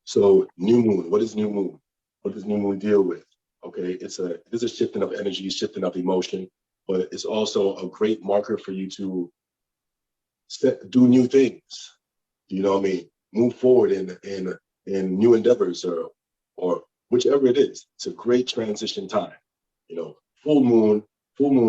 So new moon, what is new moon? What does new moon deal with? Okay, it is a shifting of energy, shifting of emotion, but it's also a great marker for you to do new things. You know what I mean? Move forward in new endeavors or whichever it is. It's a great transition time. You know, full moon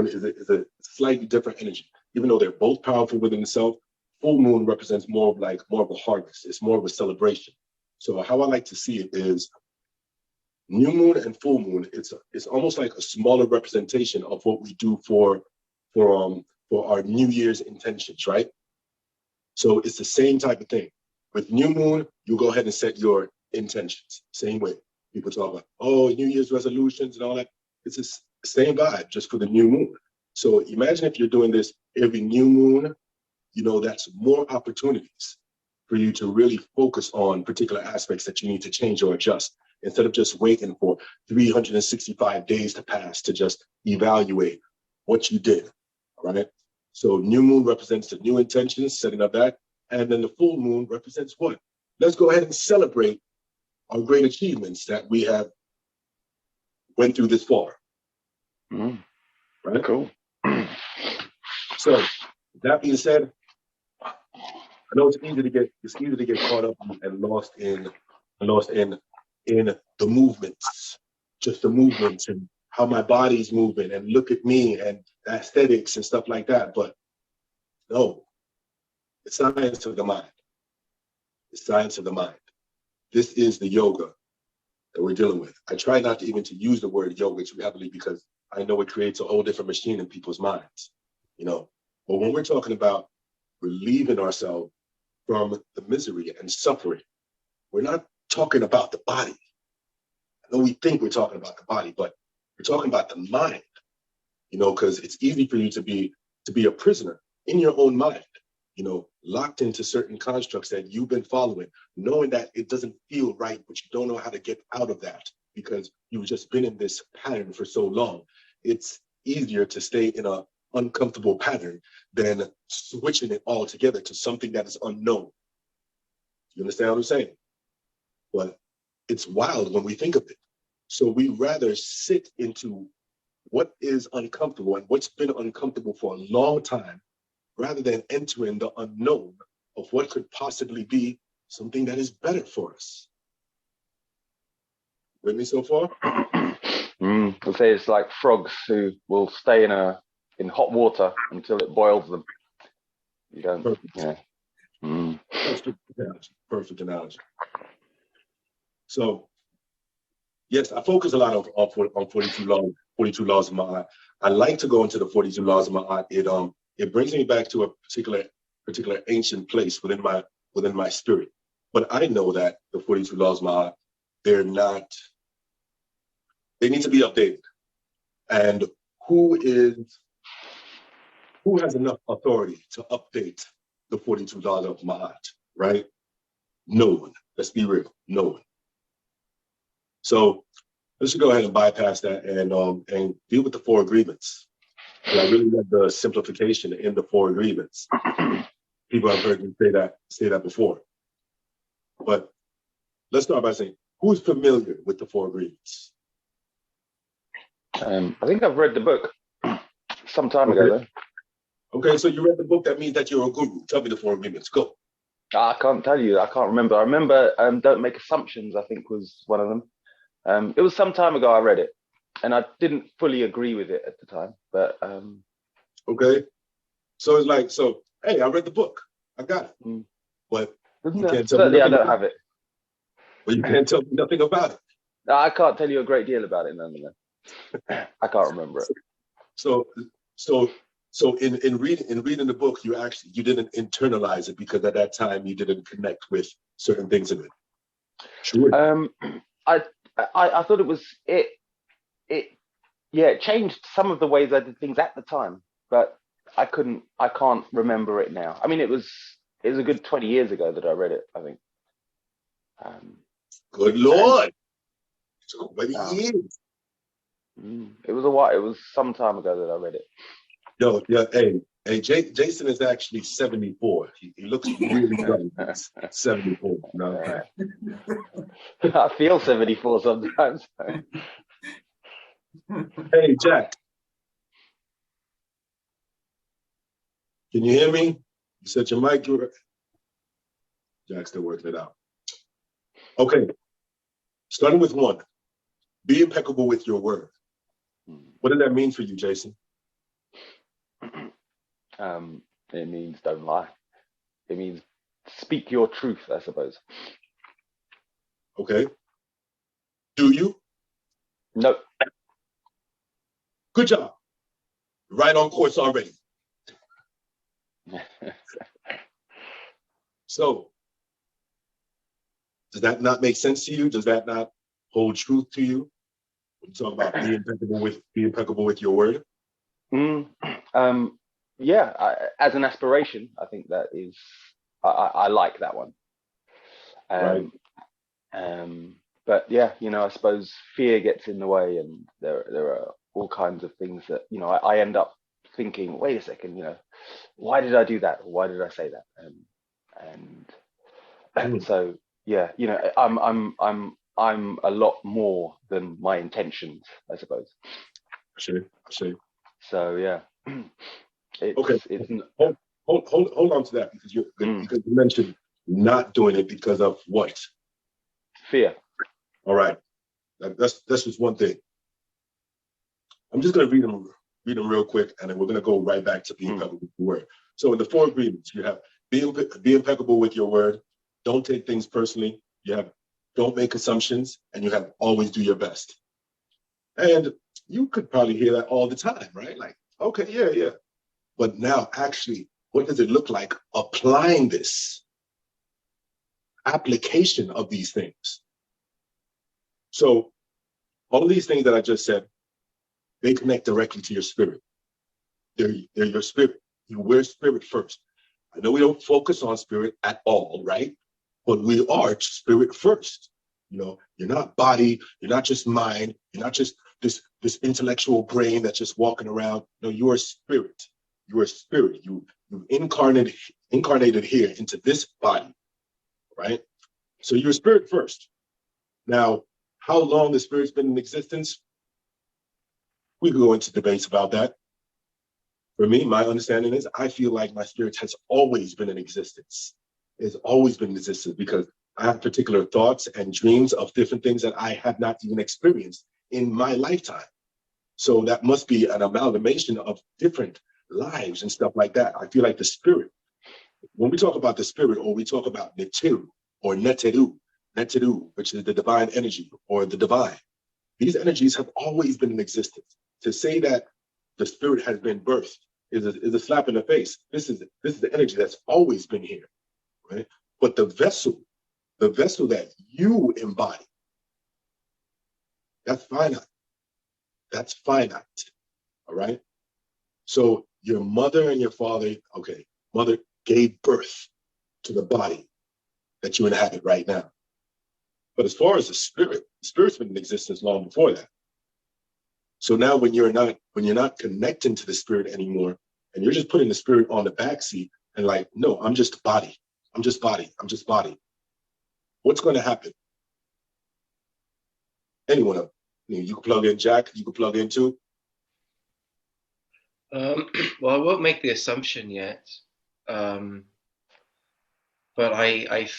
is a slightly different energy. Even though they're both powerful within itself, full moon represents more of a harvest. It's more of a celebration. So how I like to see it is new moon and full moon. It's almost like a smaller representation of what we do for our New Year's intentions, right? So it's the same type of thing. With new moon, you go ahead and set your intentions. Same way. People talk about, oh, New Year's resolutions and all that. It's the same vibe, just for the new moon. So imagine if you're doing this every new moon, you know, that's more opportunities for you to really focus on particular aspects that you need to change or adjust, instead of just waiting for 365 days to pass to just evaluate what you did, all right? So new moon represents the new intentions, setting up that. And then the full moon represents what? Let's go ahead and celebrate our great achievements that we have went through this far. Right? Cool. So that being said, I know it's easy to get caught up and lost in the movements, just the movements and how my body's moving and look at me and aesthetics and stuff like that. But no, it's science of the mind. It's science of the mind. This is the yoga that we're dealing with. I try not to even to use the word yoga too heavily because I know it creates a whole different machine in people's minds, you know. But when we're talking about relieving ourselves from the misery and suffering, we're not talking about the body. I know we think we're talking about the body, but we're talking about the mind, you know, because it's easy for you to be a prisoner in your own mind, you know, locked into certain constructs that you've been following, knowing that it doesn't feel right, but you don't know how to get out of that because you've just been in this pattern for so long. It's easier to stay in an uncomfortable pattern than switching it all together to something that is unknown. You understand what I'm saying? But it's wild when we think of it. So we rather sit into what is uncomfortable and what's been uncomfortable for a long time, rather than entering the unknown of what could possibly be something that is better for us. With me so far? I'll say it's like frogs who will stay in hot water until it boils them. You don't. Perfect. Yeah. Perfect analogy. So, yes, I focus a lot on 42 laws of Ma'at. I like to go into the 42 laws of Ma'at. It brings me back to a particular ancient place within my spirit. But I know that the 42 laws of Ma'at, they need to be updated. And who has enough authority to update the 42 laws of Ma'at, right? No one. Let's be real, no one. So let's go ahead and bypass that and deal with the 4 agreements. And I really love the simplification in the 4 agreements. People have heard me say that before. But let's start by saying, who's familiar with the 4 agreements? I think I've read the book some time ago. Okay, so you read the book. That means that you're a guru. Tell me the 4 agreements. Go. I can't tell you. I can't remember. I remember Don't Make Assumptions, I think, was one of them. It was some time ago I read it, and I didn't fully agree with it at the time. But okay, so it's like, hey, I read the book. I got it. But you can't tell me I don't have it. But you can't tell me nothing about it. No, I can't tell you a great deal about it, nonetheless. I can't remember it. So in reading the book, you didn't internalize it because at that time you didn't connect with certain things in it. Sure. I thought it changed some of the ways I did things at the time, but I can't remember it now. I mean, it was a good 20 years ago that I read it, I think. Good Lord. So many years. It was a while. It was some time ago that I read it. Yo, yeah, hey, Hey, Jason is actually 74. He looks really young. He's 74. No, I feel 74 sometimes. hey, Jack, can you hear me? You said your mic. Jack's still working it out. Okay, starting with 1. Be impeccable with your word. What did that mean for you, Jason? It means don't lie. It means speak your truth, I suppose. Okay. Do you? No. Good job. Right on course already. So, does that not make sense to you? Does that not hold truth to you? When you talk about be impeccable with your word? Yeah, as an aspiration, I think that is, I like that one. Right. But yeah, I suppose fear gets in the way, and there are all kinds of things that, I end up thinking, wait a second, why did I do that? Or why did I say that? And so, yeah, I'm a lot more than my intentions, I suppose. I see. So yeah. Okay. Hold on to that, because you mentioned not doing it because of what? Fear. All right. That's just one thing. I'm just going to read them real quick, and then we're going to go right back to being impeccable with your word. So in the 4 agreements, you have be impeccable with your word. Don't take things personally. You have don't make assumptions, and you have always do your best. And you could probably hear that all the time, right? Like, okay, yeah. But now, actually, what does it look like applying this? Application of these things. So all of these things that I just said, they connect directly to your spirit. They're your spirit. You wear spirit first. I know we don't focus on spirit at all, right? But we are spirit first. You're not body. You're not just mind. You're not just this intellectual brain that's just walking around. No, you are spirit. You are spirit. You incarnated here into this body, right? So you're spirit first. Now, how long the spirit's been in existence? We could go into debates about that. For me, my understanding is I feel like my spirit has always been in existence. It's always been in existence because I have particular thoughts and dreams of different things that I have not even experienced in my lifetime. So that must be an amalgamation of different lives and stuff like that. I feel like the spirit, when we talk about the spirit, or we talk about Netiru or Neteru, which is the divine energy or the divine, these energies have always been in existence. To say that the spirit has been birthed is a slap in the face. This is the energy that's always been here, right? But the vessel that you embody, that's finite. That's finite, all right? So your mother and your father, mother gave birth to the body that you inhabit right now. But as far as the spirit's been in existence long before that. So now when you're not connecting to the spirit anymore, and you're just putting the spirit on the backseat and like, no, I'm just body. I'm just body. What's going to happen? Anyone, you can plug in, Jack, you can plug in too. Well, I won't make the assumption yet, but I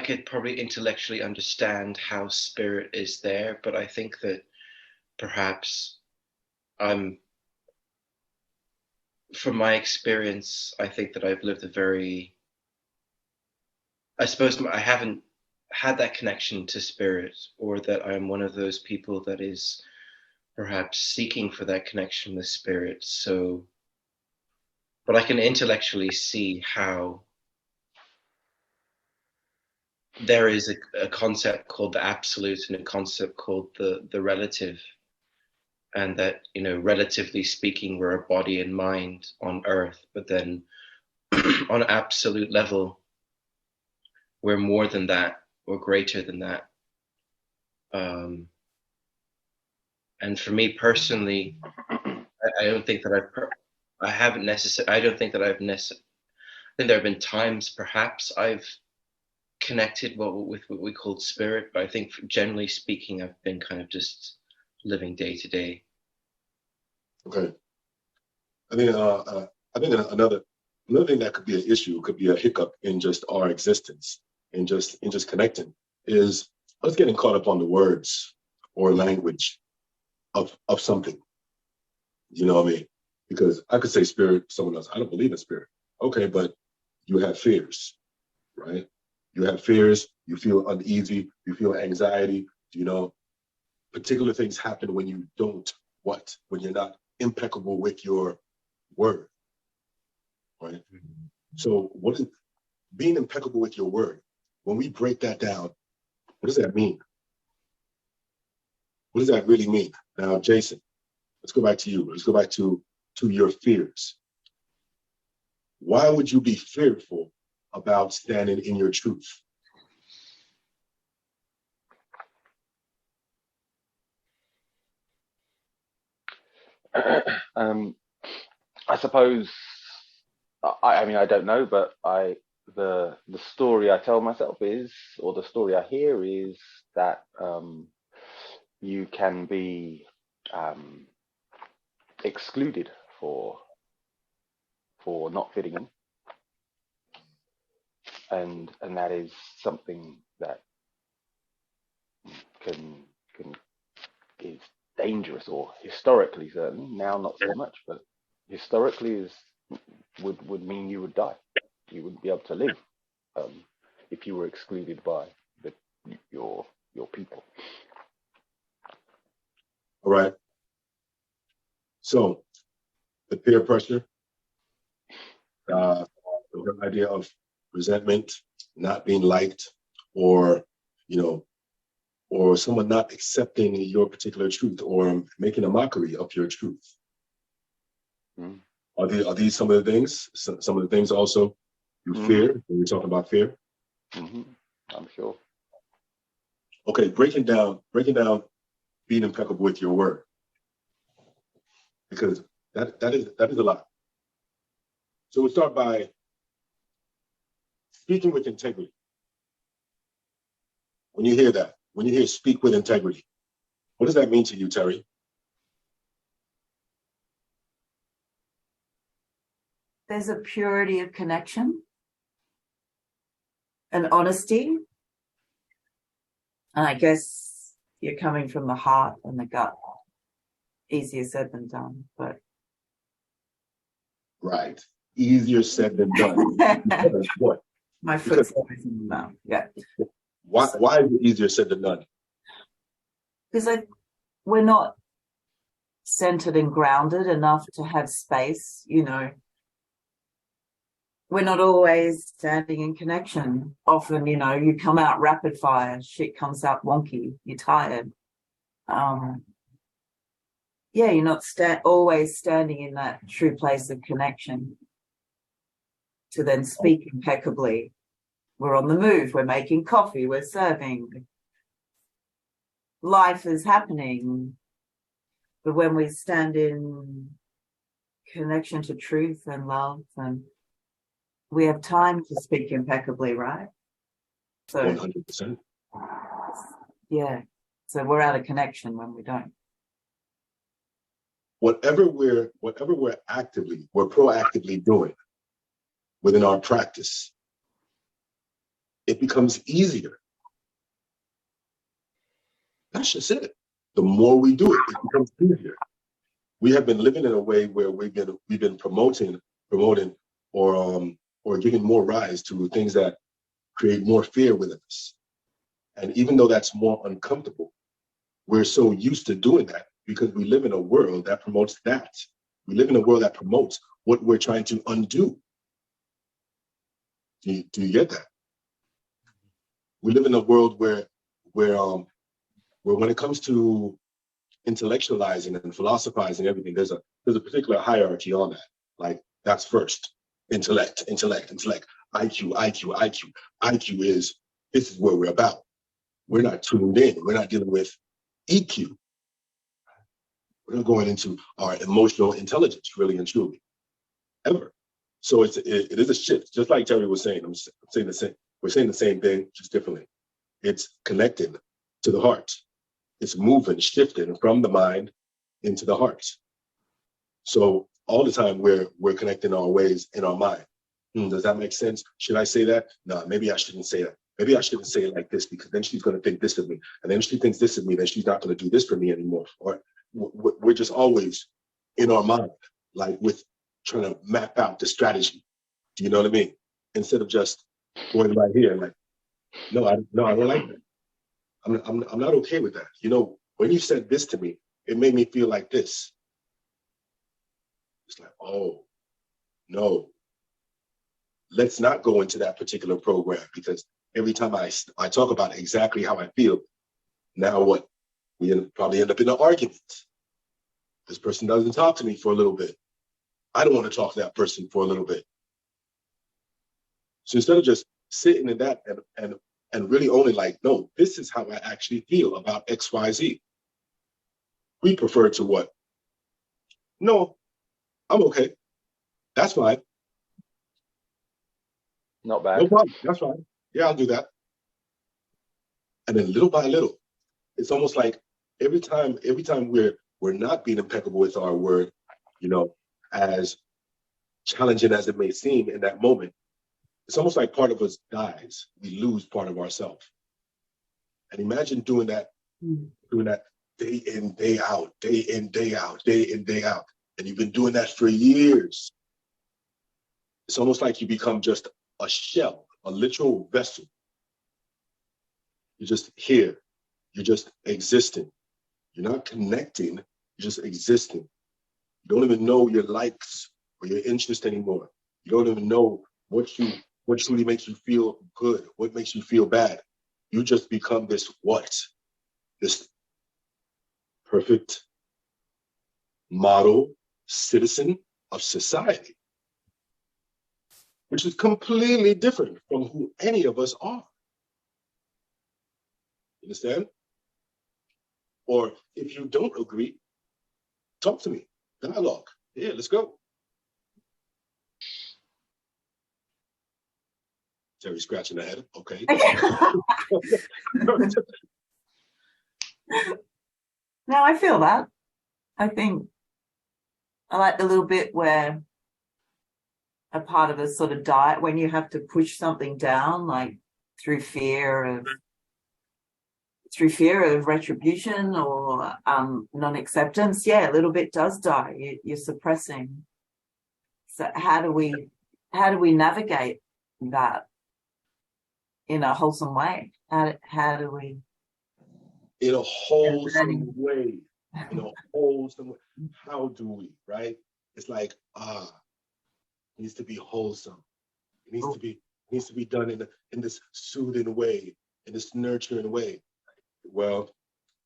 could probably intellectually understand how spirit is there, but I think that perhaps from my experience, I think that I've lived I suppose I haven't had that connection to spirit, or that I'm one of those people that is perhaps seeking for that connection with spirit. So, but I can intellectually see how there is a concept called the absolute and a concept called the relative, and that, relatively speaking, we're a body and mind on earth, but then on an absolute level, we're more than that, or greater than that. And for me personally, I don't think that I haven't necessarily. I don't think that I've necessarily. I think there have been times, perhaps, I've connected with what we call spirit, but I think, generally speaking, I've been kind of just living day to day. Okay. I think another thing that could be an issue, could be a hiccup in just our existence, in just connecting, is us getting caught up on the words or language of something. You know what I mean? Because I could say spirit, someone else, I don't believe in spirit. Okay, but you have fears, right? You have fears, you feel uneasy, you feel anxiety, you know, particular things happen when you don't when you're not impeccable with your word, right? Mm-hmm. So what is being impeccable with your word? When we break that down, what does that mean? What does that really mean? Now, Jason, let's go back to you. Let's go back to your fears. Why would you be fearful about standing in your truth? I suppose, I mean, I don't know, but the story I tell myself is, or the story I hear is that you can be excluded for not fitting in, and that is something that is dangerous, or historically certainly, now not so much, but historically would mean you would die. You wouldn't be able to live if you were excluded by your people. All right. So the peer pressure, the idea of resentment, not being liked, or or someone not accepting your particular truth, or making a mockery of your truth. Mm. Are these some of the things? Some of the things also you fear when we're talking about fear? Mm-hmm. I'm sure. Okay, breaking down being impeccable with your word, because that is a lot. So we'll start by speaking with integrity. When you hear that, when you hear speak with integrity, what does that mean to you, Terry? There's a purity of connection, an honesty, and I guess you're coming from the heart and the gut. Easier said than done, but right, easier said than done. Because what? My foot's always in the mouth. Yeah. Why is it easier said than done? Because we're not centered and grounded enough to have space, you know. We're not always standing in connection. Often, you know, you come out rapid fire, shit comes out wonky, you're tired. Yeah, you're not always standing in that true place of connection to then speak impeccably. We're on the move, we're making coffee, we're serving. Life is happening. But when we stand in connection to truth and love, and we have time to speak impeccably, right? So 100%. Yeah. So we're out of connection when we don't. Whatever we're proactively doing within our practice, it becomes easier. That's just it. The more we do it, it becomes easier. We have been living in a way where we've been promoting or giving more rise to things that create more fear within us. And even though that's more uncomfortable, we're so used to doing that because we live in a world that promotes that. We live in a world that promotes what we're trying to undo. Do you get that? We live in a world where when it comes to intellectualizing and philosophizing everything, there's a particular hierarchy on that. Like, that's first. Intellect. IQ is, this is where we're about. We're not tuned in. We're not dealing with EQ. We're not going into our emotional intelligence, really and truly. ever. So it is a shift, just like Terry was saying. I'm saying the same. We're saying the same thing, just differently. It's connecting to the heart. It's moving, shifting from the mind into the heart. So all the time we're connecting our ways in our mind. Does that make sense? Should I say that? No, maybe I shouldn't say that. Maybe I shouldn't say it like this because then she's going to think this of me. And then if she thinks this of me, then she's not going to do this for me anymore. Or we're just always in our mind, like with trying to map out the strategy. Do you know what I mean? Instead of just going right here, like, no, I don't like that. I'm not okay with that. You know, when you said this to me, it made me feel like this. It's like, oh, no. Let's not go into that particular program because every time I talk about exactly how I feel, now what? We probably end up in an argument. This person doesn't talk to me for a little bit. I don't want to talk to that person for a little bit. So instead of just sitting in that and really only like, no, this is how I actually feel about X, Y, Z. We prefer to what? No, I'm okay. That's fine. Not bad. No problem. That's fine. Yeah, I'll do that. And then little by little, it's almost like every time we're not being impeccable with our word, you know, as challenging as it may seem in that moment, it's almost like part of us dies. We lose part of ourselves. And imagine doing that day in, day out, day in, day out, day in, day out. And you've been doing that for years. It's almost like you become just a shell, a literal vessel. You're just here. You're just existing. You're not connecting. You're just existing. You don't even know your likes or your interests anymore. You don't even know what truly makes you feel good, what makes you feel bad. You just become this perfect model citizen of society, which is completely different from who any of us are. Understand? Or if you don't agree, talk to me. Dialogue. Yeah, let's go. Terry scratching the head. Okay. No, I feel that. I think I like the little bit where a part of us sort of die when you have to push something down, like through fear of retribution or non-acceptance. Yeah, a little bit does die. You're suppressing. So how do we navigate that in a wholesome way? How do we? In a wholesome way. In a wholesome way. How do we, right? It's like, it needs to be wholesome. It needs to be done in this soothing way, in this nurturing way. Well,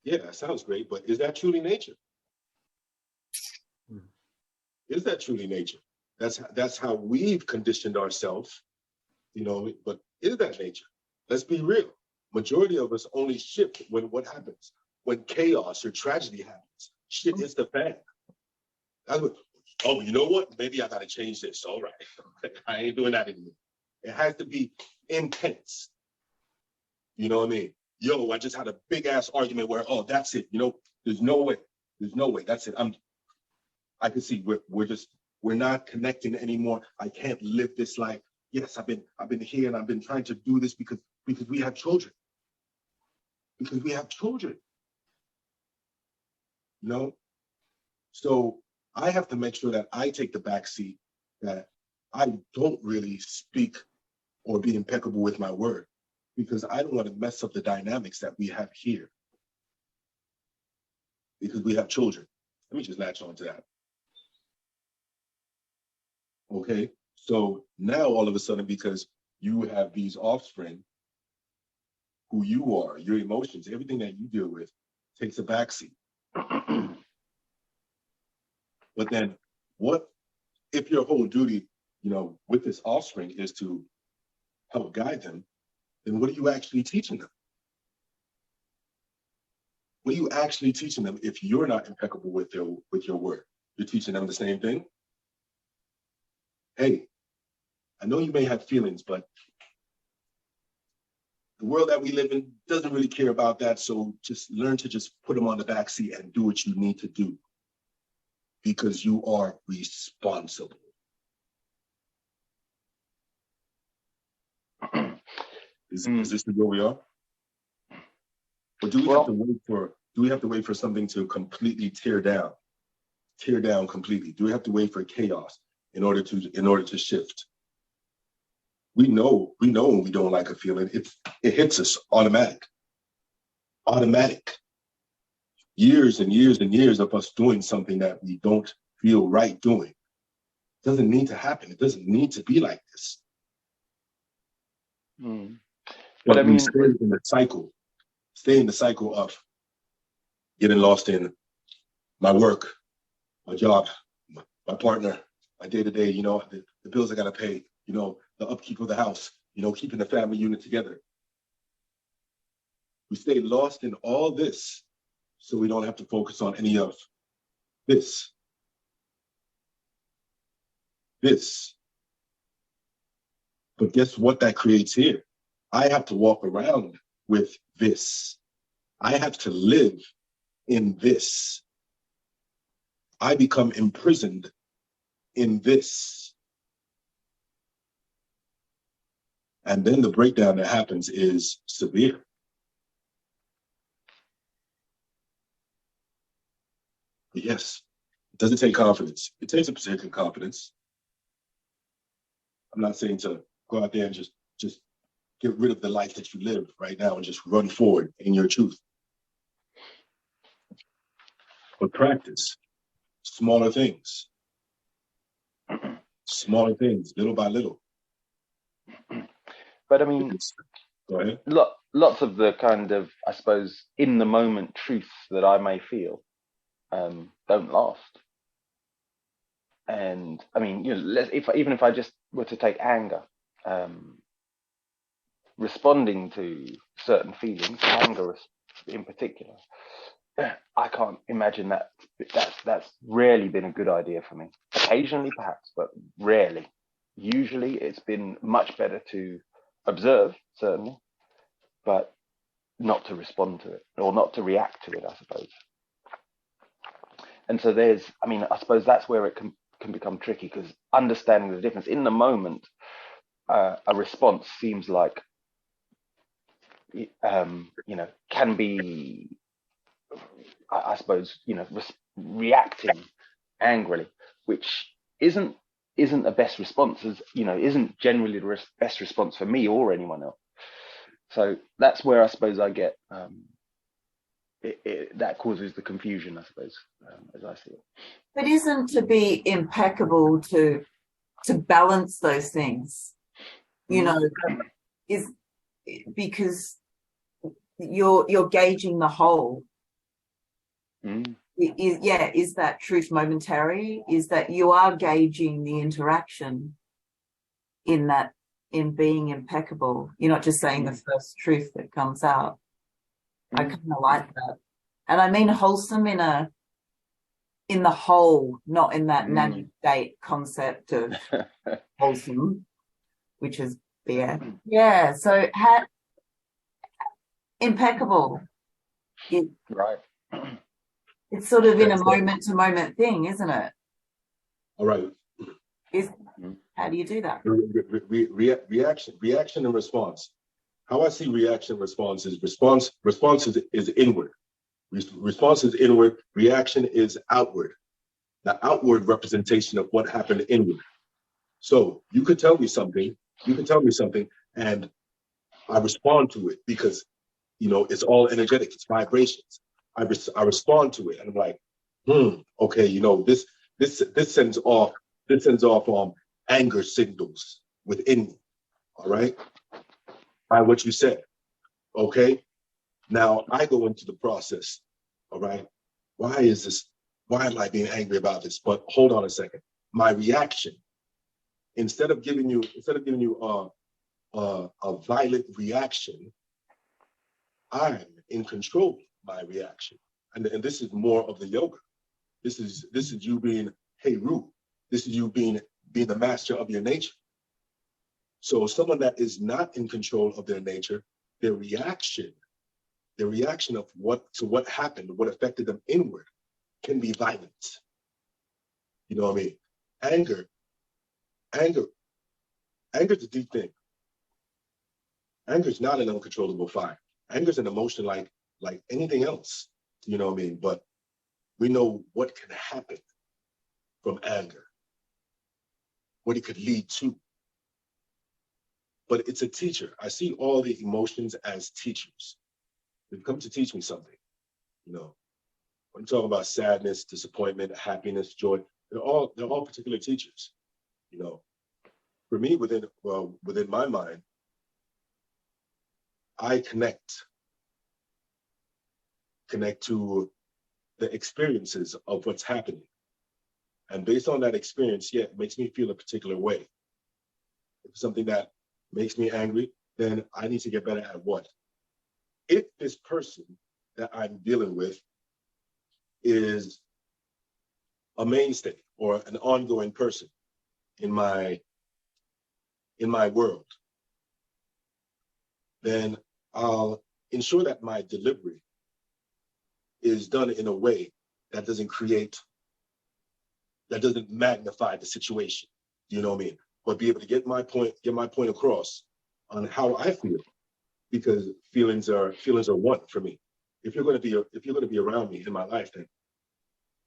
yeah, that sounds great, but is that truly nature? Is that truly nature? That's how we've conditioned ourselves, you know, but is that nature? Let's be real. Majority of us only shift when what happens? When chaos or tragedy happens. Shit hits the fan. That's what, oh, you know what? Maybe I gotta change this. All right. I ain't doing that anymore. It has to be intense. You know what I mean? Yo, I just had a big ass argument where, oh, that's it. You know, there's no way. There's no way. That's it. I can see we're not connecting anymore. I can't live this life. Yes, I've been here and I've been trying to do this because we have children. Because we have children. You know? So I have to make sure that I take the back seat, that I don't really speak or be impeccable with my word, because I don't want to mess up the dynamics that we have here. Because we have children. Let me just latch on to that. Okay, so now all of a sudden, because you have these offspring, who you are, your emotions, everything that you deal with takes a backseat. But then what if your whole duty, you know, with this offspring is to help guide them, then what are you actually teaching them? What are you actually teaching them if you're not impeccable with your word? You're teaching them the same thing? hey, I know you may have feelings, but the world that we live in doesn't really care about that. So just learn to just put them on the back seat and do what you need to do, because you are responsible. Is this where we are? Or do we have to wait for? Do we have to wait for something to completely tear down completely? Do we have to wait for chaos in order to shift? We know when we don't like a feeling, it hits us automatic. Years and years and years of us doing something that we don't feel right doing. It doesn't need to happen. It doesn't need to be like this. But I mean, stay in the cycle of getting lost in my work, my job, my partner, my day-to-day, the bills I gotta pay, the upkeep of the house, keeping the family unit together. We stay lost in all this so we don't have to focus on any of this. But guess what that creates here? I have to walk around with this. I have to live in this. I become imprisoned in this. And then the breakdown that happens is severe. But yes, it doesn't take confidence. It takes a particular confidence. I'm not saying to go out there and just get rid of the life that you live right now and just run forward in your truth. But practice smaller things, little by little. But I mean, go ahead. Lots of the kind of, I suppose, in the moment truths that I may feel don't last. And I mean, even if I just were to take anger, responding to certain feelings, anger in particular, I can't imagine that's rarely been a good idea for me. Occasionally, perhaps, but rarely. Usually, it's been much better to observe, certainly, but not to respond to it or not to react to it, I suppose. And so I suppose that's where it can become tricky, because understanding the difference in the moment, a response seems like, can be, I suppose, reacting angrily, which isn't the best response, isn't generally the best response for me or anyone else. So that's where I suppose I get, that causes the confusion, I suppose, as I see it. But isn't to be impeccable to balance those things, is because you're gauging the whole. Is that truth momentary? Is that you are gauging the interaction in being impeccable? You're not just saying the first truth that comes out. I kind of like that. And I mean wholesome in the whole, not in that nanny state concept of wholesome, which is BS. Yeah, so impeccable. Right. It's sort of in a moment-to-moment thing, isn't it? All right. How do you do that? Reaction and response. How I see reaction and response is response is inward. Response is inward. Reaction is outward. The outward representation of what happened inward. So you could tell me something, and I respond to it because, it's all energetic. It's vibrations. I respond to it, and I'm like, okay, this sends off anger signals within me. All right, by what you said. Okay, now I go into the process. All right, why am I being angry about this? But hold on a second. My reaction, instead of giving you a violent reaction, I'm in control of my reaction. And this is more of the yoga. This is you being, hey, Ru. This is you being being the master of your nature. So someone that is not in control of their nature, their reaction of what happened, what affected them inward, can be violent. You know what I mean? Anger is a deep thing. Anger is not an uncontrollable fire. Anger is an emotion like anything else. You know what I mean? But we know what can happen from anger, what it could lead to. But it's a teacher. I see all the emotions as teachers. They've come to teach me something. You know, when you talk about sadness, disappointment, happiness, joy, they're all particular teachers. You know, for me, within my mind, I connect to the experiences of what's happening. And based on that experience, yeah, it makes me feel a particular way. If it's something that makes me angry, then I need to get better at what? If this person that I'm dealing with is a mainstay or an ongoing person in my world, then I'll ensure that my delivery is done in a way that doesn't magnify the situation. You know what I mean? But be able to get my point across on how I feel, because feelings are one for me. If you're going to be around me in my life, then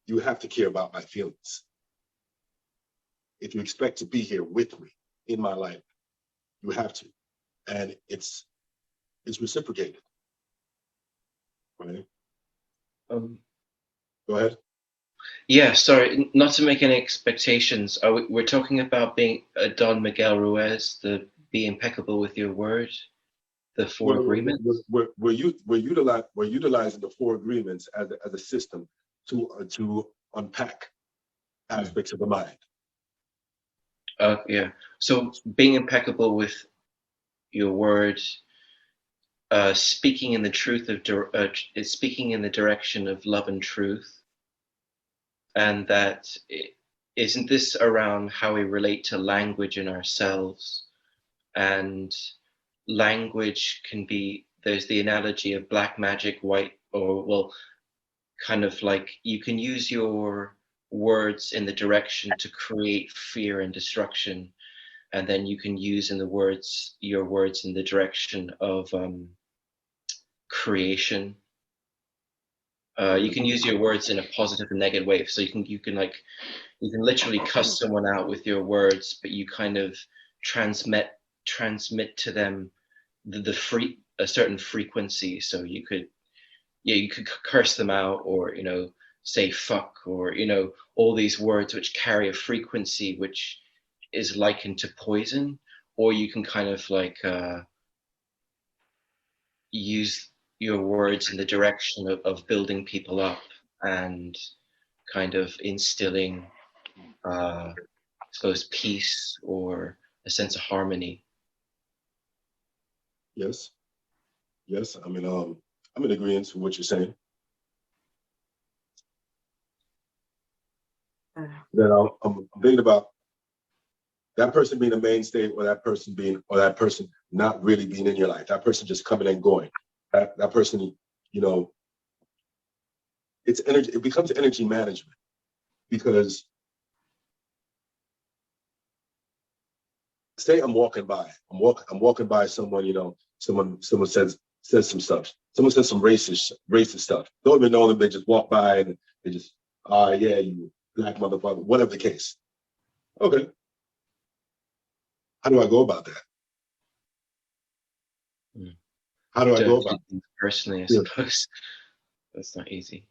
you have to care about my feelings. If you expect to be here with me in my life, you have to, and it's reciprocated. Right? Go ahead. Yeah, sorry, not to make any expectations. We're talking about being Don Miguel Ruiz, the be impeccable with your word, the four agreements. We're utilizing the four agreements as a system to unpack aspects of the mind. Yeah. So being impeccable with your word, speaking in the truth of speaking in the direction of love and truth, and that isn't this around how we relate to language in ourselves? And language can be, there's the analogy of black magic, white, or well, kind of like you can use your words in the direction to create fear and destruction, and then you can use your words in the direction of creation. You can use your words in a positive and negative way. So you can literally cuss someone out with your words, but you kind of transmit to them a certain frequency. So you could curse them out, or say fuck, or all these words which carry a frequency which is likened to poison. Or you can kind of like use your words in the direction of building people up and kind of instilling I suppose peace or a sense of harmony. Yes. I mean, I'm in agreement with what you're saying. Then I'm thinking about that person being a mainstay, or that person not really being in your life. That person just coming and going. That person, it's energy. It becomes energy management, because say I'm walking by someone. Someone says some stuff. Someone says some racist stuff. Don't even know them. They just walk by and they just, yeah, you black motherfucker, whatever the case. Okay. How do I go about that? How do I go about it? Personally, I suppose that's not easy.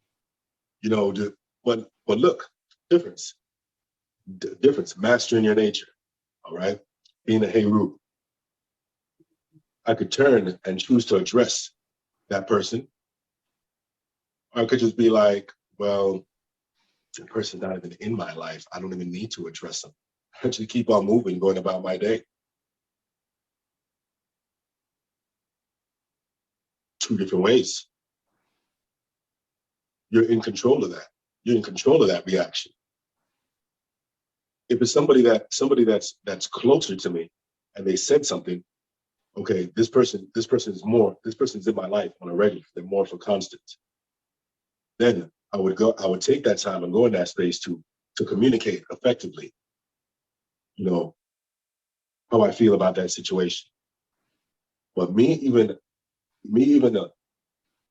But look, difference, mastering your nature. All right, being a Heru. I could turn and choose to address that person, or I could just be like, well, the person's not even in my life. I don't even need to address them. I just keep on moving, going about my day. Two different ways. You're in control of that. You're in control of that reaction. if it's somebody that's closer to me, and they said something, okay, this person is in my life on a regular, they're more for constant. Then I would take that time and go in that space to communicate effectively, you know, how I feel about that situation. But me even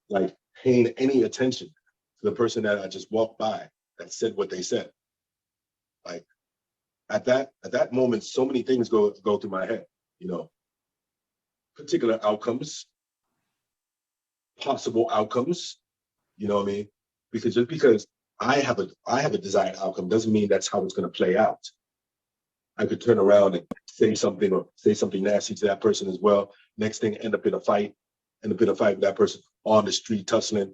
like paying any attention to the person that I just walked by that said what they said, like at that moment, so many things go through my head, you know, particular outcomes, possible outcomes, you know what I mean? Because just because I have a desired outcome doesn't mean that's how it's going to play out. I could turn around and say something nasty to that person as well. Next thing, end up in a fight with that person on the street tussling.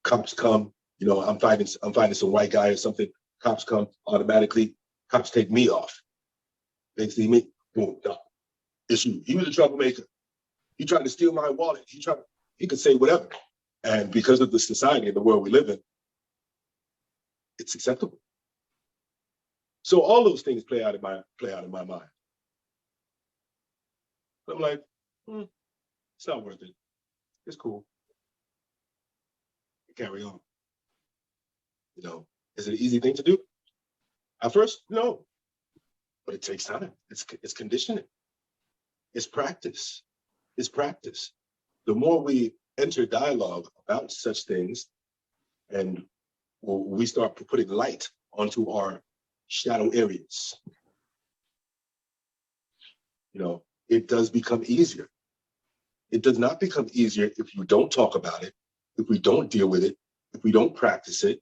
Cops come, you know, I'm fighting some white guy or something. Cops come automatically. Cops take me off. They see me, boom, no, it's you. He was a troublemaker. He tried to steal my wallet. He could say whatever. And because of the society and the world we live in, it's acceptable. So all those things play out in my mind. I'm like, it's not worth it. It's cool. Carry on. You know, is it an easy thing to do? At first, no. But it takes time. It's conditioning. It's practice. It's practice. The more we enter dialogue about such things, and we start putting light onto our shadow areas, you know, it does become easier. It does not become easier if you don't talk about it, if we don't deal with it, if we don't practice it.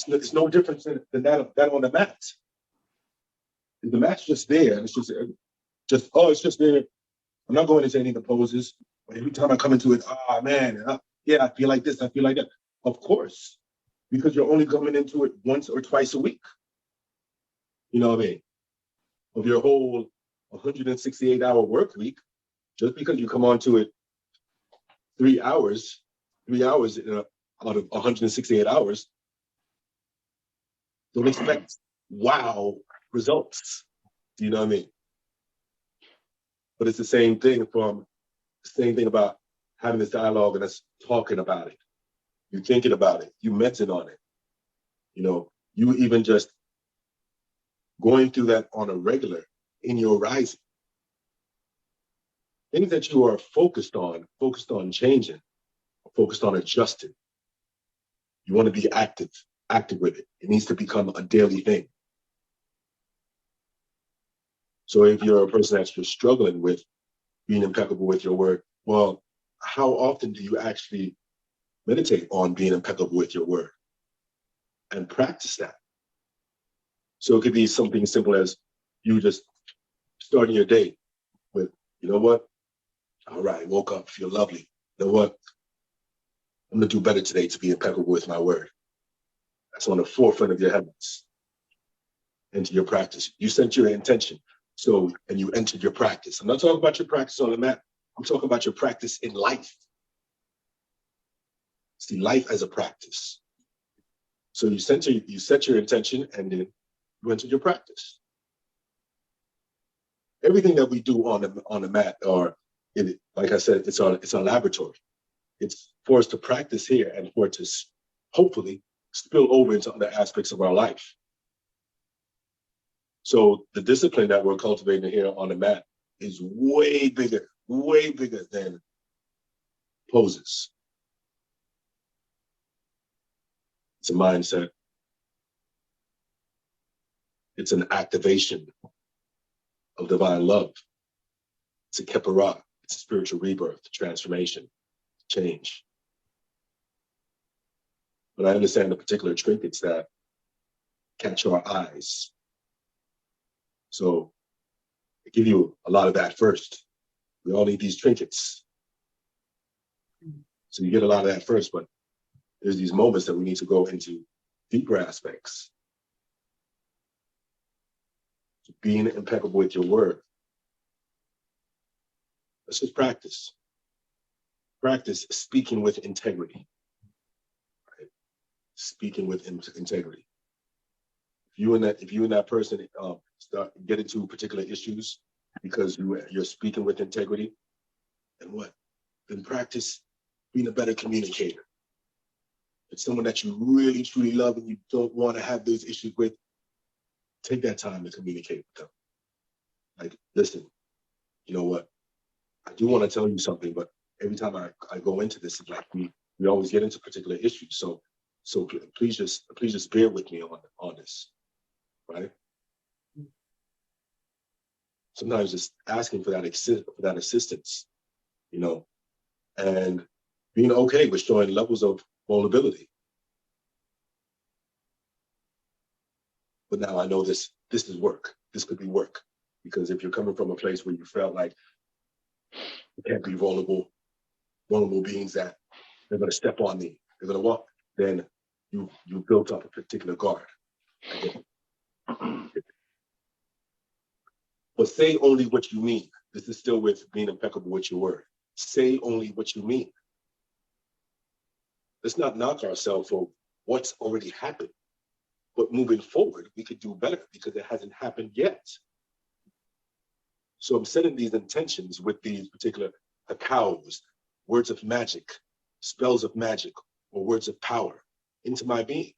It's no different than that on the mat. The mat's just there, and it's just there. I'm not going into any of the poses. Every time I come into it, man, yeah, I feel like this, I feel like that. Of course, because you're only coming into it once or twice a week. You know what I mean? Of your whole 168-hour work week, just because you come onto it 3 hours out of 168 hours, don't expect wow results. Do you know what I mean? But it's the same thing about having this dialogue and us talking about it. You're thinking about it. You mention on it. You know, you even just going through that on a regular in your rising. Things that you are focused on changing, focused on adjusting. You want to be active with it. It needs to become a daily thing. So if you're a person that's just struggling with being impeccable with your word, well, how often do you actually meditate on being impeccable with your word and practice that? So it could be something simple as you just starting your day with, you know what? All right, woke up, feel lovely. You know what? I'm going to do better today to be impeccable with my word. That's on the forefront of your heavens. Into your practice. You set your intention. So, and you entered your practice. I'm not talking about your practice on the mat. I'm talking about your practice in life. See life as a practice. So you set your intention, and then you enter your practice. Everything that we do on the mat, or like I said, it's a laboratory. It's for us to practice here and for it to hopefully spill over into other aspects of our life. So the discipline that we're cultivating here on the mat is way bigger than poses. It's a mindset. It's an activation of divine love. It's a kepara. It's a spiritual rebirth, transformation, change. But I understand the particular trinkets that catch our eyes. So I give you a lot of that first. We all need these trinkets. So you get a lot of that first, but there's these moments that we need to go into deeper aspects. So being impeccable with your word. Let's just practice. Practice speaking with integrity. Right? Speaking with integrity. if you and that person start get into particular issues because you're speaking with integrity, then what? Then practice being a better communicator. It's someone that you really truly love and you don't want to have those issues with. Take that time to communicate with them. Like, listen, you know what? I do want to tell you something, but every time I go into this, it's like we always get into particular issues. So please just bear with me on this, right? Sometimes just asking for that assistance, you know, and being okay with showing levels of vulnerability. But now I know this is work. This could be work. Because if you're coming from a place where you felt like you can't be vulnerable beings that they're gonna step on me, they're gonna walk, then you built up a particular guard. But say only what you mean. This is still with being impeccable with your word. Say only what you mean. Let's not knock ourselves for what's already happened. But moving forward, we could do better because it hasn't happened yet. So I'm setting these intentions with these particular cows, words of magic, spells of magic, or words of power into my being.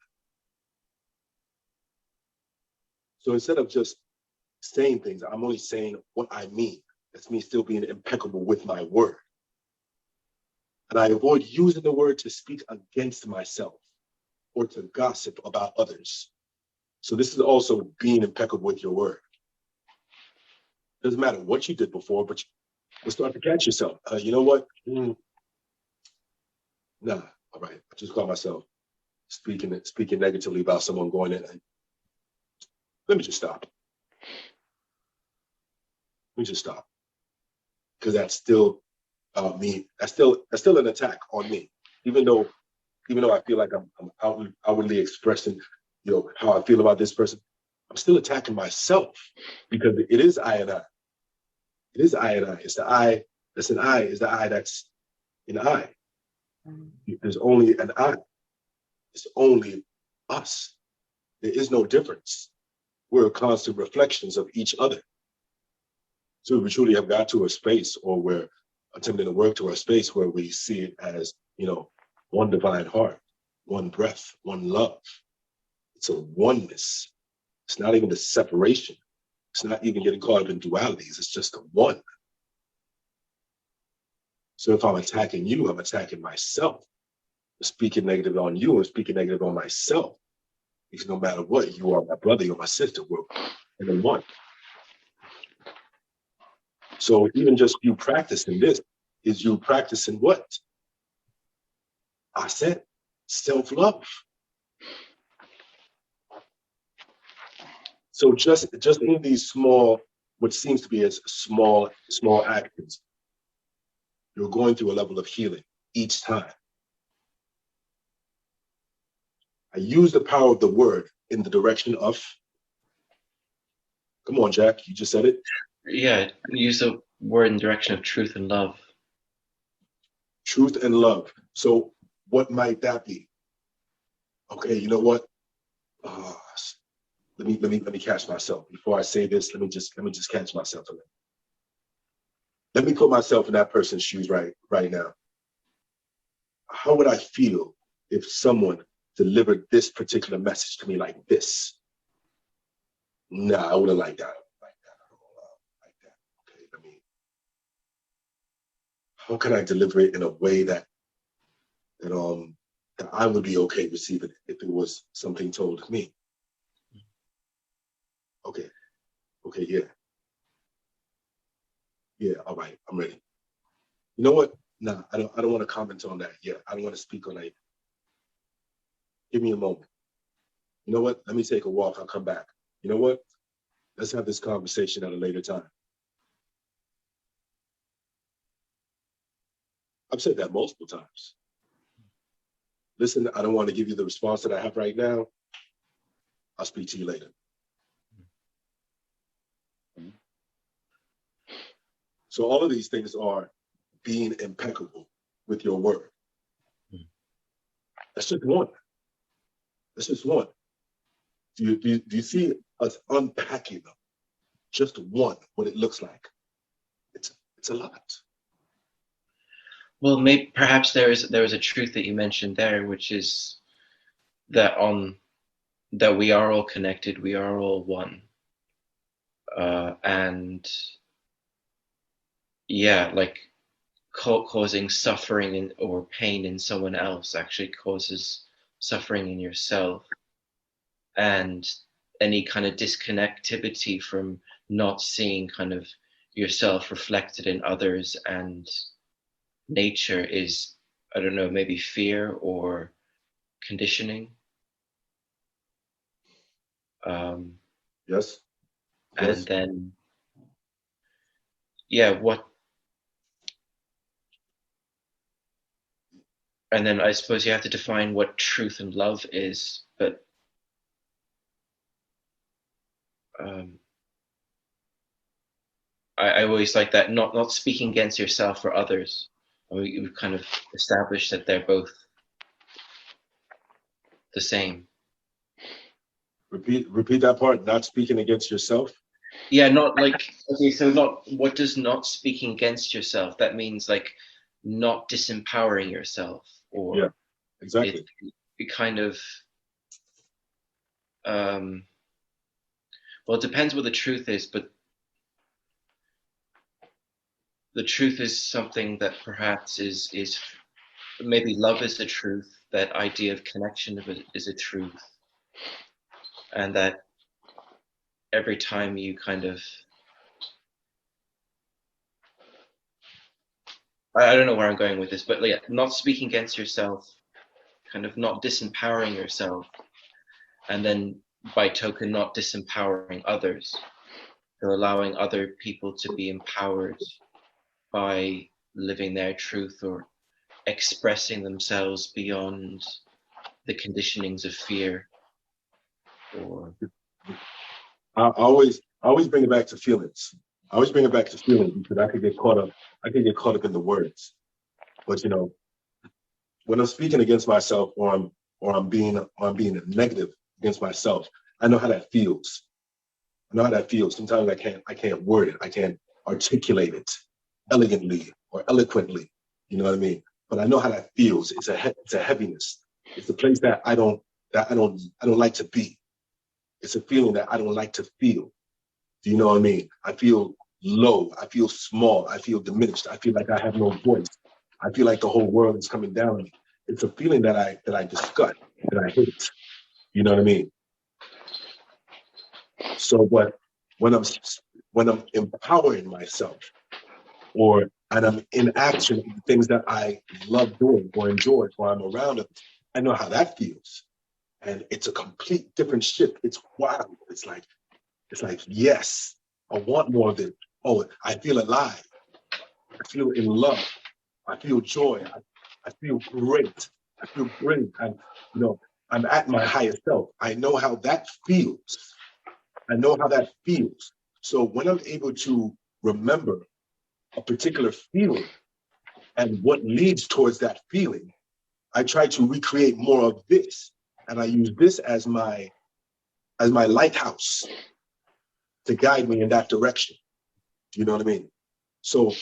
So instead of just saying things, I'm only saying what I mean. That's me still being impeccable with my word. And I avoid using the word to speak against myself or to gossip about others. So this is also being impeccable with your word. Doesn't matter what you did before, but you'll start to catch yourself. You know what? Nah, all right. I just caught myself speaking negatively about someone going in. Let me just stop. Let me just stop. Because that's still me. That's still an attack on me. Even though I feel like I'm outwardly expressing, you know, how I feel about this person, I'm still attacking myself because it is I and I. It is I and I. It's the I that's an I. Is the I that's an I. There's only an I. It's only us. There is no difference. We're constant reflections of each other. So we truly have got to a space, or we're attempting to work to a space where we see it as, you know, one divine heart, one breath, one love. It's a oneness. It's not even a separation. It's not even getting caught up in dualities. It's just a one. So if I'm attacking you, I'm attacking myself. I'm speaking negative on you, I'm speaking negative on myself. Because no matter what, you are my brother, you're my sister. We're in one. So even just you practicing this is you practicing what? I said self-love. So just in these small, what seems to be as small actions, you're going through a level of healing each time. I use the power of the word in the direction of, come on, Jack, you just said it. Yeah, use the word in the direction of truth and love. Truth and love. So what might that be? Okay, you know what? Let me catch myself. Before I say this, let me just catch myself a minute. Let me put myself in that person's shoes right now. How would I feel if someone delivered this particular message to me like this? Nah, I wouldn't like that. I don't like that. Okay, how can I deliver it in a way that I would be okay receiving it if it was something told to me? Okay, yeah, all right, I'm ready. You know what? Nah, I don't want to comment on that yet. I don't want to speak on that. Give me a moment. You know what? Let me take a walk. I'll come back. You know what? Let's have this conversation at a later time. I've said that multiple times. Listen, I don't want to give you the response that I have right now. I'll speak to you later. So all of these things are being impeccable with your word. That's just one. That's just one. Do you see us unpacking just one, what it looks like? It's a lot. Well, maybe perhaps there is a truth that you mentioned there, which is that that we are all connected, we are all one, and yeah, like causing suffering or pain in someone else actually causes suffering in yourself, and any kind of disconnectivity from not seeing kind of yourself reflected in others and nature is, I don't know, maybe fear or conditioning. Yes. And then, yeah, and then I suppose you have to define what truth and love is, but I always like that, not speaking against yourself or others. We've kind of established that they're both the same. Repeat that part. Not speaking against yourself. Yeah, not like, okay, so not, what does not speaking against yourself? That means like not disempowering yourself, or yeah, exactly. It kind of, well, it depends what the truth is, but the truth is something that perhaps is maybe love is the truth, that idea of connection is a truth, and that every time you kind of, I don't know where I'm going with this, but yeah, not speaking against yourself, kind of not disempowering yourself, and then by token not disempowering others, or allowing other people to be empowered by living their truth or expressing themselves beyond the conditionings of fear. Or I always bring it back to feelings. I always bring it back to feelings because I could get caught up in the words. But you know, when I'm speaking against myself, or I'm being negative against myself, I know how that feels. I know how that feels. Sometimes I can't word it. I can't articulate it elegantly or eloquently. You know what I mean? But I know how that feels. It's a heaviness. It's a place that I don't like to be. It's a feeling that I don't like to feel. Do you know what I mean? I feel low. I feel small. I feel diminished. I feel like I have no voice. I feel like the whole world is coming down on me. It's a feeling that I disgust, that I hate. You know what I mean? So, but when I'm empowering myself, and I'm in action with the things that I love doing or enjoy, or I'm around them, I know how that feels, and it's a complete different shift. It's wild. It's like, yes, I want more of it. Oh, I feel alive. I feel in love. I feel joy. I feel great. I feel brilliant. I'm at my highest self. I know how that feels. I know how that feels. So when I'm able to remember a particular feeling and what leads towards that feeling, I try to recreate more of this. And I use this as my lighthouse to guide me in that direction. You know what I mean? So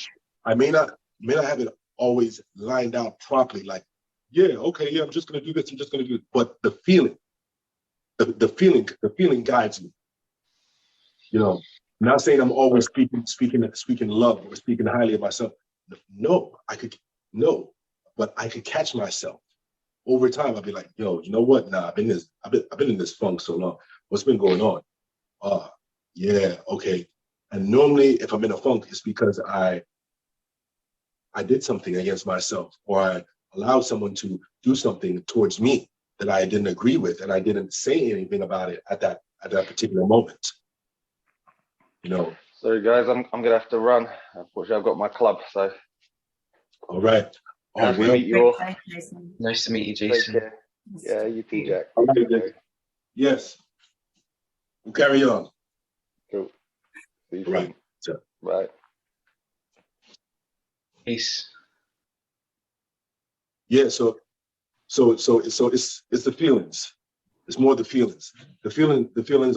I may not have it always lined out properly, like, yeah, okay, yeah, I'm just gonna do this, I'm just gonna do it. But the feeling guides me. You know, I'm not saying I'm always speaking love or speaking highly of myself. No, but I could catch myself. Over time, I'd be like, yo, you know what? Nah, I've been in this funk so long. What's been going on? Yeah, okay. And normally if I'm in a funk, it's because I did something against myself, or I allowed someone to do something towards me that I didn't agree with, and I didn't say anything about it at that particular moment. You know. Sorry guys, I'm gonna have to run. Unfortunately, I've got my club, so. All right. Nice to meet you all. Nice to meet you, Jason. Take care. Yeah, you too, Jack. All right, yes. We'll carry on. Cool. See you soon. Right. Bye. Peace. Yeah. So it's the feelings. It's more the feelings. The feelings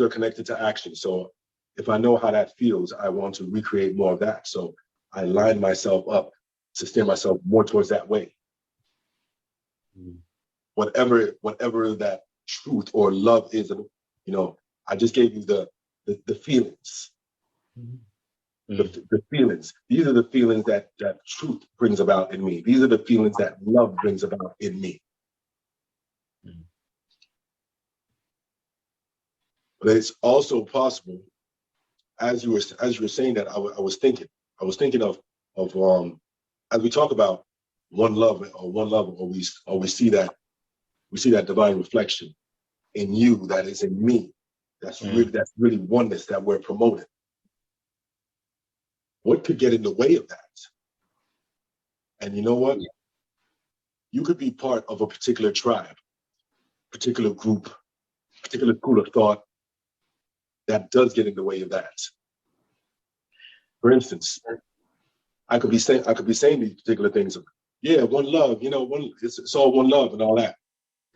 are connected to action. So if I know how that feels, I want to recreate more of that. So I line myself up to steer myself more towards that way. Whatever that truth or love is, I just gave you the feelings. The feelings. These are the feelings that truth brings about in me. These are the feelings that love brings about in me. But it's also possible, as you were saying that, I was thinking of as we talk about one love, or we see that divine reflection in you that is in me. That's really oneness that we're promoting. What could get in the way of that? And you know what? You could be part of a particular tribe, particular group, particular school of thought that does get in the way of that. For instance, I could be saying these particular things. Yeah, one love, it's all one love and all that.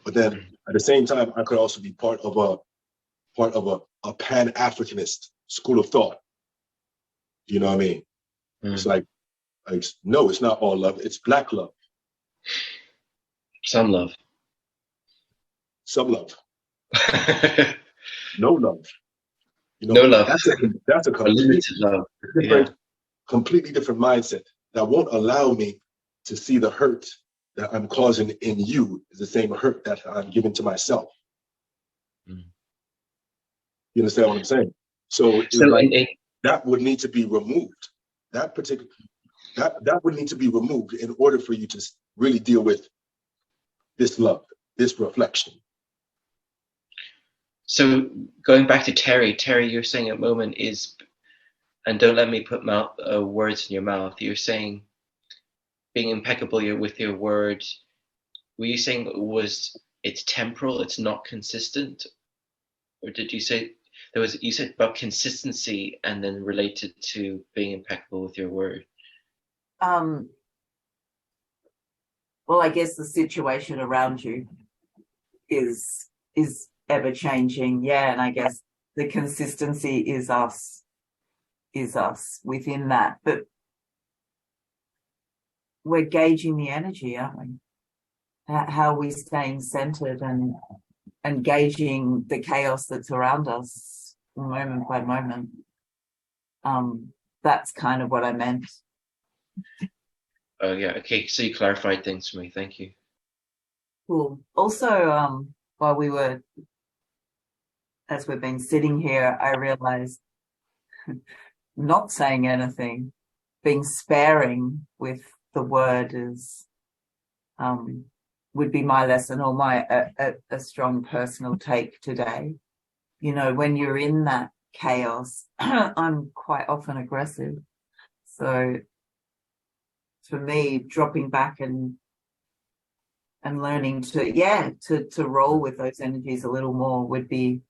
But then at the same time, I could also be part of a Pan-Africanist school of thought. You know what I mean? It's like, no, it's not all love. It's Black love. Some love. Some love. No love. No love. That's a limited love. Completely different mindset that won't allow me to see the hurt that I'm causing in you is the same hurt that I'm giving to myself. You understand what I'm saying? So that would need to be removed. That would need to be removed in order for you to really deal with this love, this reflection. So going back to Terry, you're saying a moment is, and don't let me put words in your mouth. You're saying being impeccable with your words. Were you saying it's temporal, it's not consistent? Or did you say you said about consistency and then related to being impeccable with your word? Well, I guess the situation around you is ever changing. Yeah. And I guess the consistency is us within that. But we're gauging the energy, aren't we? How are we staying centered and gauging the chaos that's around us moment by moment. That's kind of what I meant. Oh yeah, okay. So you clarified things for me. Thank you. Cool. Also, while as we've been sitting here, I realized not saying anything, being sparing with the word is would be my lesson or a strong personal take today. When you're in that chaos, I'm quite often aggressive. So for me, dropping back and learning to roll with those energies a little more would be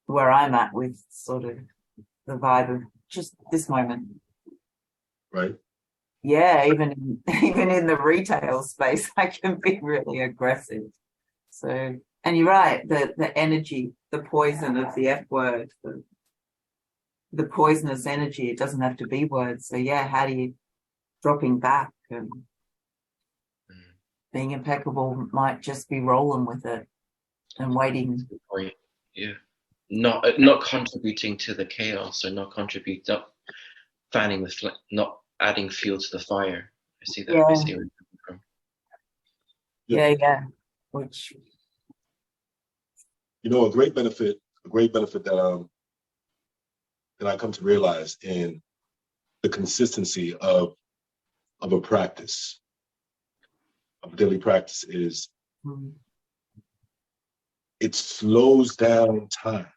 where I'm at with sort of the vibe of just this moment. Right. Yeah, even in the retail space, I can be really aggressive. So, and you're right, the energy, the poison of the F word, the poisonous energy, it doesn't have to be words. So yeah, how do you dropping back and being impeccable might just be rolling with it and waiting. Good point. Yeah. Not contributing to the chaos or not fanning not adding fuel to the fire. I see that. Yeah. I see where you're coming from. Yeah. Which a great benefit that I come to realize in the consistency of a practice, of a daily practice is it slows down time.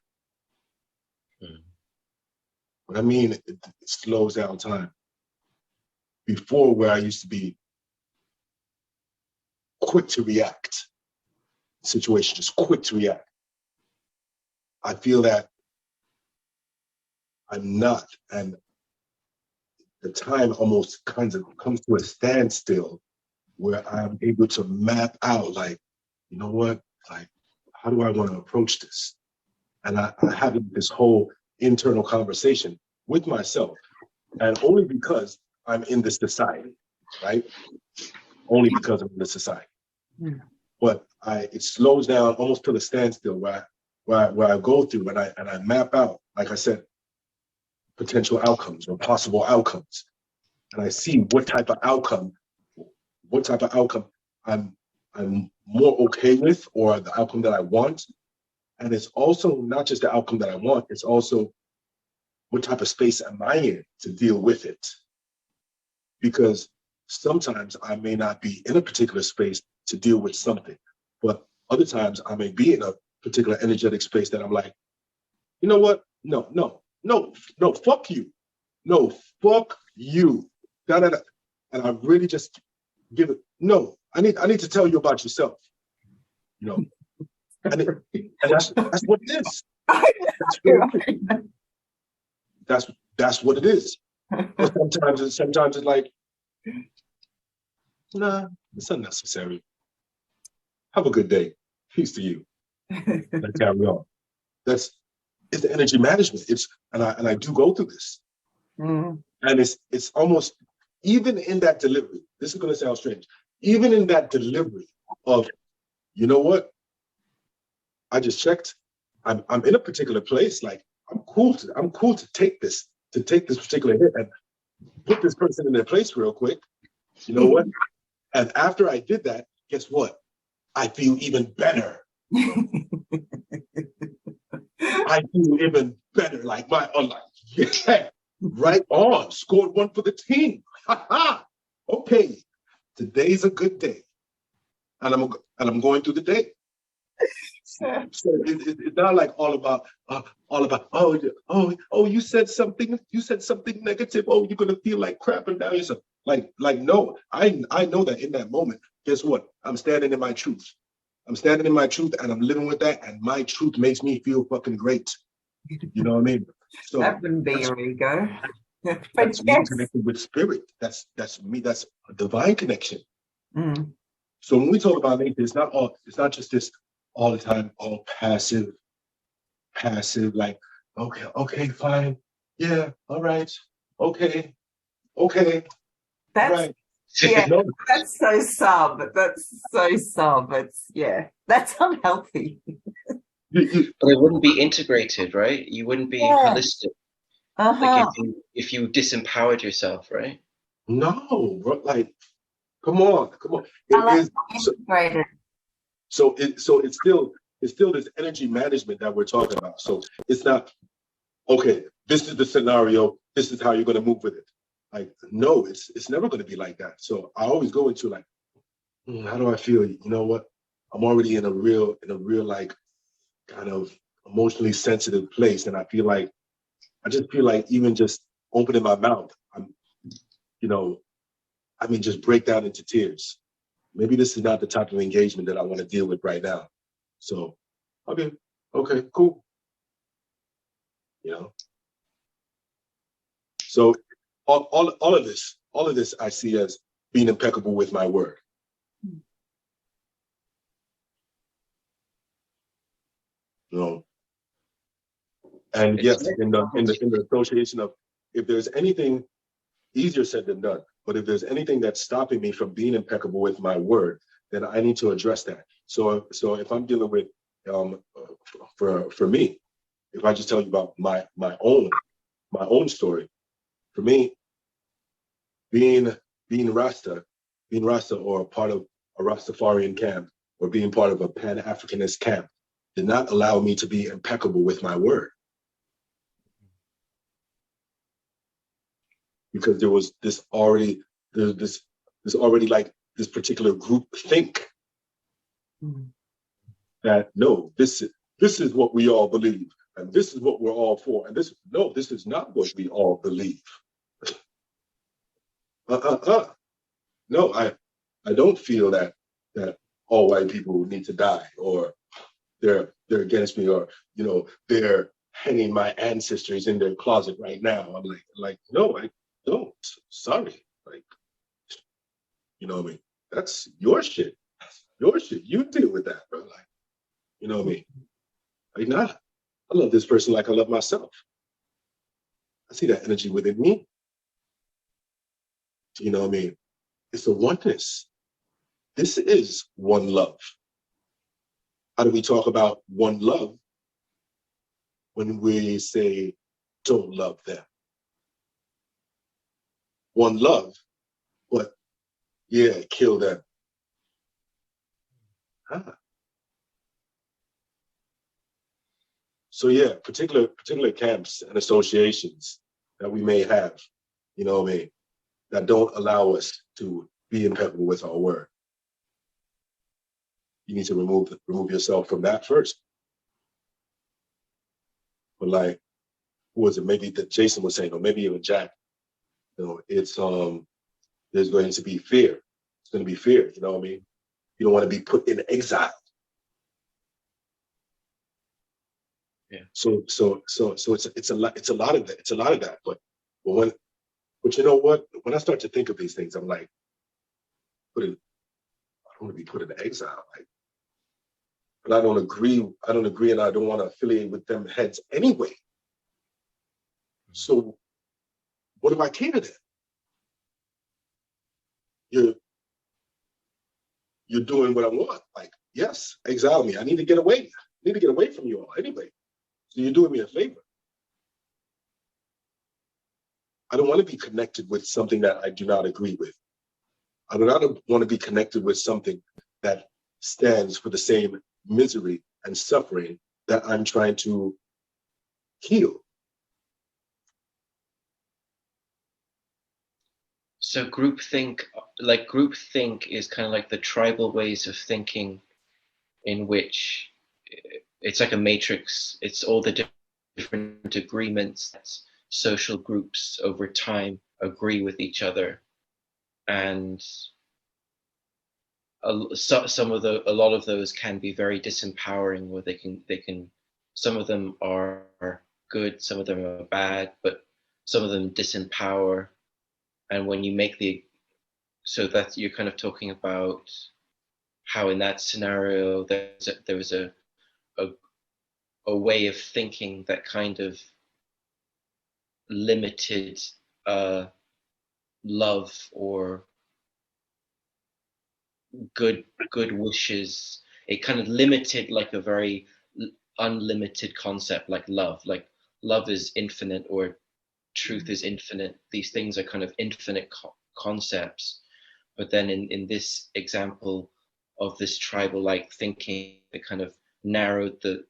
What I mean, it slows down time. Before, where I used to be quick to react, situation, just quick to react, I feel that I'm not, and the time almost kind of comes to a standstill where I'm able to map out, like, you know what, like, how do I want to approach this? And I have this whole internal conversation with myself, and only because I'm in this society, right? Only because I'm in this society. Mm. But it slows down almost to a standstill where I go through and I map out, like I said, potential outcomes or possible outcomes, and I see what type of outcome I'm more okay with, or the outcome that I want. And it's also not just the outcome that I want, it's also what type of space am I in to deal with it? Because sometimes I may not be in a particular space to deal with something, but other times I may be in a particular energetic space that I'm like, you know what? No, fuck you. No, fuck you. Da, da, da. And I really just give it, no, I need to tell you about yourself. You know, and that's what it is. That's what it is. But sometimes it's like, nah, it's unnecessary. Have a good day. Peace to you. Let's carry on. It's the energy management. And I do go through this. Mm. And it's almost, even in that delivery, this is gonna sound strange, even in that delivery of, you know what? I just checked. I'm in a particular place. Like, I'm cool to take this particular hit and put this person in their place real quick. You know what? And after I did that, guess what? I feel even better. I feel even better. Like yeah, right on. Scored one for the team. Okay, today's a good day, and I'm going through the day. So it's not like all about you said something negative, oh, you're gonna feel like crapping down yourself. Like no, I know that in that moment, guess what? I'm standing in my truth. I'm standing in my truth and I'm living with that, and my truth makes me feel fucking great. You know what I mean? So that wouldn't be your ego. That's me connected with spirit. That's me, that's a divine connection. Mm. So when we talk about nature, it's not just this all the time, all passive, like, okay, fine, yeah, all right, okay, That's right. yeah, No, that's so sub. It's that's unhealthy. But it wouldn't be integrated, right? You wouldn't be holistic. Like if you disempowered yourself, right? No, bro, like, come on. I like integrated. So it's still this energy management that we're talking about. So it's not, okay, this is the scenario, this is how you're going to move with it. Like, no, it's never going to be like that. So I always go into like, how do I feel? You know what? I'm already in a real like kind of emotionally sensitive place, and I just feel like even just opening my mouth, just break down into tears. Maybe this is not the type of engagement that I want to deal with right now. So, okay, cool. You know. So all of this I see as being impeccable with my word. You know. And yes, in the association of, if there's anything, easier said than done, but if there's anything that's stopping me from being impeccable with my word, then I need to address that. So if I'm dealing with, for me, if I just tell you about my own story, for me, being Rasta, or part of a Rastafarian camp, or being part of a Pan-Africanist camp, did not allow me to be impeccable with my word. Because there was this particular group think that, no, this is what we all believe, and this is what we're all for, and this is not what we all believe. No, I don't feel that all white people need to die, or they're against me, or they're hanging my ancestors in their closet right now. I'm like no, I don't. Sorry, like, you know what I mean? That's your shit. Your shit. You deal with that, bro. Like, you know what I mean? Like, nah. I love this person like I love myself. I see that energy within me. You know what I mean? It's a oneness. This is one love. How do we talk about one love when we say don't love them? One love, but yeah, kill them. Huh. So yeah, particular camps and associations that we may have, you know what I mean, that don't allow us to be impeccable with our word. You need to remove yourself from that first. But like, who was it? Maybe that Jason was saying, or maybe even Jack. You know, it's there's going to be fear. It's going to be fear. You know what I mean? You don't want to be put in exile. Yeah. So it's a lot of that. It's a lot of that. But you know what? When I start to think of these things, I'm like, I don't want to be put in exile. Like, but I don't agree, and I don't want to affiliate with them heads anyway. So what do I care to them? You're doing what I want. Like, yes, exile me. I need to get away. I need to get away from you all anyway. So you're doing me a favor. I don't want to be connected with something that I do not agree with. I do not want to be connected with something that stands for the same misery and suffering that I'm trying to heal. So groupthink is kind of like the tribal ways of thinking, in which it's like a matrix. It's all the different agreements that social groups over time agree with each other, and a lot of those can be very disempowering, where they can some of them are good, some of them are bad, but some of them disempower. And when you make so that you're kind of talking about how in that scenario there was a way of thinking that kind of limited love or good wishes. It kind of limited like a very unlimited concept, like love. Like love is infinite, or truth is infinite. These things are kind of infinite concepts. But then in this example of this tribal-like thinking, it kind of narrowed the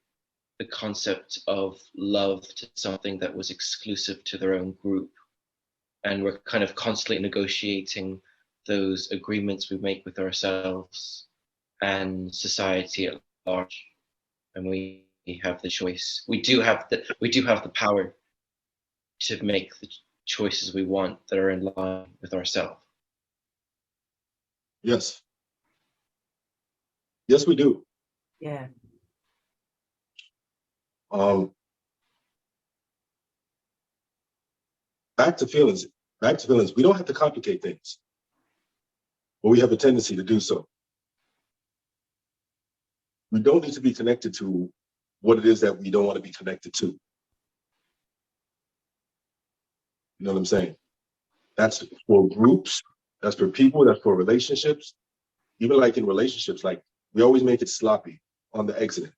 concept of love to something that was exclusive to their own group. And we're kind of constantly negotiating those agreements we make with ourselves and society at large. And we have the choice. We do have the power to make the choices we want that are in line with ourselves. Yes. Yes, we do. Yeah. Back to feelings. We don't have to complicate things, but we have a tendency to do so. We don't need to be connected to what it is that we don't want to be connected to. You know what I'm saying? That's for groups, that's for people, that's for relationships. Even like in relationships, like we always make it sloppy on the exiting.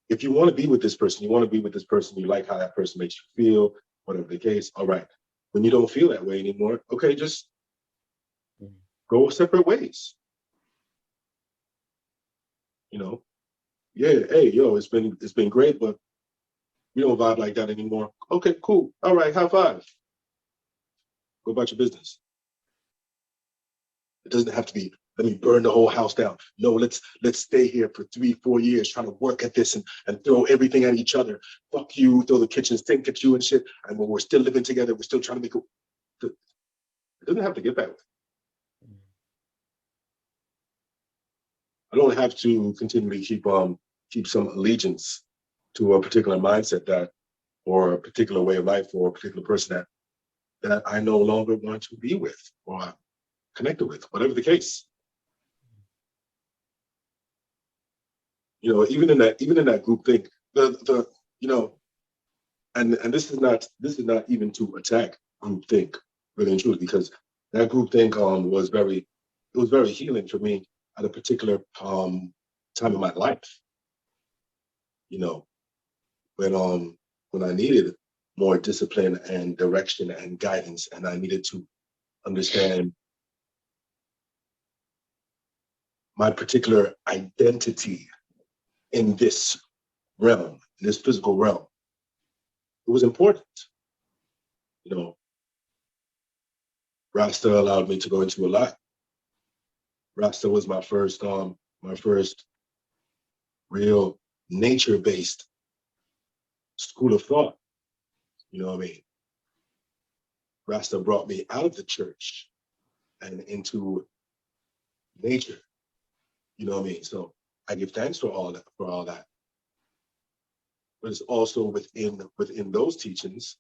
If you want to be with this person, you like how that person makes you feel, whatever the case, all right. When you don't feel that way anymore, okay, just go separate ways. You know? Yeah, hey, yo, it's been great, but we don't vibe like that anymore. Okay, cool. All right, high five. Go about your business. It doesn't have to be, let me burn the whole house down. No, let's stay here for 3-4 years trying to work at this and throw everything at each other. Fuck you, throw the kitchen sink at you and shit. And when we're still living together, we're still trying to make it doesn't have to get that way. I don't have to continually keep some allegiance to a particular mindset or a particular way of life or a particular person that I no longer want to be with or connected with, whatever the case. You know, even in that group thing, the you know, and this is not even to attack group think, really and truly, because that group think was very healing for me at a particular time in my life. You know, when I needed more discipline and direction and guidance, and I needed to understand my particular identity in this realm, in this physical realm. It was important. You know, Rasta allowed me to go into a lot. Rasta was my first real nature-based school of thought. You know what I mean? Rasta brought me out of the church and into nature. You know what I mean? So I give thanks for all that. But it's also within those teachings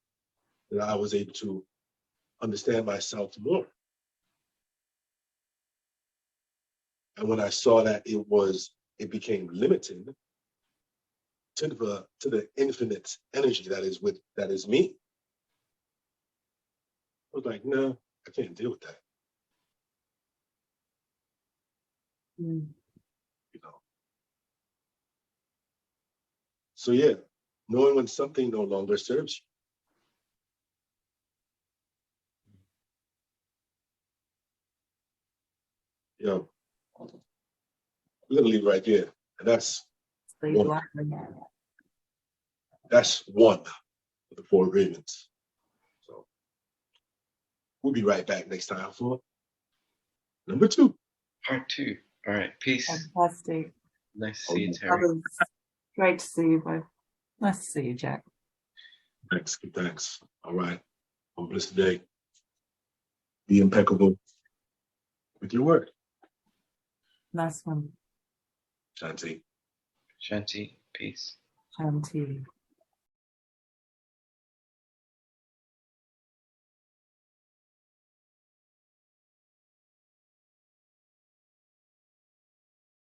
that I was able to understand myself more. And when I saw that it became limited to the infinite energy that is me, I was like, no, I can't deal with that. Mm. You know. So yeah, knowing when something no longer serves you. Yeah. We're gonna leave it right there. And that's one. That's one of the 4 agreements. So we'll be right back next time for number 2. Part 2. All right. Peace. Fantastic. Nice to see you, Terry. Great to see you both. Nice to see you, Jack. Thanks. All right. On blessed day. Be impeccable with your word. Nice one. Shanti. Shanti. Peace. Shanti.